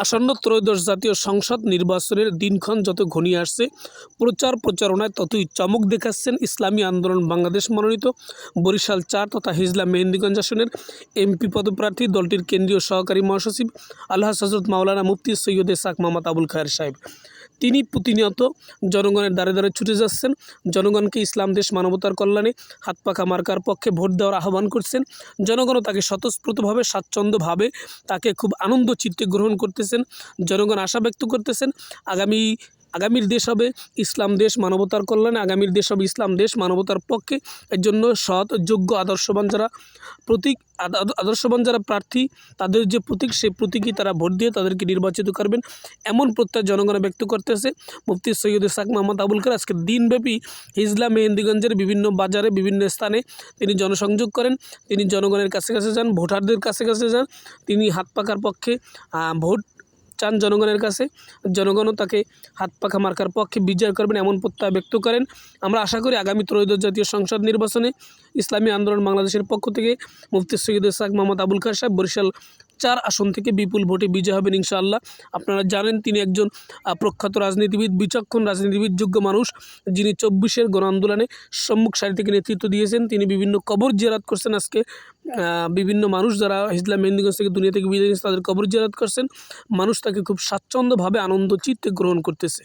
আসন্ন ত্রয়োদশ জাতীয় সংসদ নির্বাচনের দিনক্ষণ যত ঘনিয়ে আসছে, প্রচারণায় ততই চমক দেখাচ্ছেন ইসলামী আন্দোলন বাংলাদেশ মনোনীত বরিশাল ৪ তথা হিজলা মেহেন্দিগঞ্জ আসনের এমপি পদপ্রার্থী দলটির কেন্দ্রীয় সহকারী মহাসচিব আলহাজ হজরত মাওলানা মুফতি সৈয়দ ইসহাক মোহাম্মদ আবুল খায়ের সাহেব। তিনি প্রতিনিয়ত জনগণের দ্বারে দ্বারে ছুটে যাচ্ছেন, জনগণকে ইসলাম দেশ মানবতার কল্যাণে হাত পাখা মার্কার পক্ষে ভোট দেওয়ার আহ্বান করছেন। জনগণও তাকে স্বতঃস্ফূর্তভাবে স্বাচ্ছন্দ্যভাবে তাকে খুব আনন্দ চিত্তে গ্রহণ করতেছেন। জনগণ আশা ব্যক্ত করতেছেন আগামীর দেশ হবে ইসলাম দেশ মানবতার কল্যাণে, আগামীর দেশ হবে ইসলাম দেশ মানবতার পক্ষে। এর জন্য সৎ, যোগ্য, আদর্শবান যারা প্রার্থী, তাদের যে প্রতীক, সেই প্রতীকই তারা ভোট দিয়ে তাদেরকে নির্বাচিত করবেন, এমন প্রত্যয় জনগণ ব্যক্ত করতেছে। মুফতি সৈয়দ ইসহাক মোহাম্মদ আবুল খায়ের আজকে দিনব্যাপী হিজলা মেহেন্দিগঞ্জের বিভিন্ন বাজারে, বিভিন্ন স্থানে তিনি জনসংযোগ করেন। তিনি জনগণের কাছে কাছে যান, ভোটারদের কাছে কাছে যান। তিনি হাত পাখার পক্ষে ভোট চান জনগণের কাছে। জনগণও তাকে হাত পাখা মার্কার পক্ষে বিজয় করবেন, এমন প্রত্যয় ব্যক্ত করেন। আমরা আশা করি আগামী ত্রয়োদশ জাতীয় সংসদ নির্বাচনে ইসলামী আন্দোলন বাংলাদেশের পক্ষ থেকে মুফতি সৈয়দ ইসহাক মোহাম্মদ আবুল খায়ের সাহেব বরিশাল ৪ আসন থেকে বিপুল ভোটে বিজয় হবেন ইনশাআল্লাহ। আপনারা জানেন তিনি একজন প্রখ্যাত রাজনীতিবিদ, বিচক্ষণ রাজনীতিবিদ, যোগ্য মানুষ, যিনি ২৪-এর গণ আন্দোলনে সম্মুখ সারি থেকে নেতৃত্ব দিয়েছেন। তিনি বিভিন্ন কবর জিয়ারত করছেন। আজকে বিভিন্ন মানুষ যারা হিজলা মেহেন্দিগঞ্জ থেকে দুনিয়া থেকে বিদায় নিয়েছে, তাদের কবর জিয়ারত করছেন। মানুষ তাকে খুব স্বাচ্ছন্দ্যভাবে আনন্দ চিত্তে গ্রহণ করতেছে।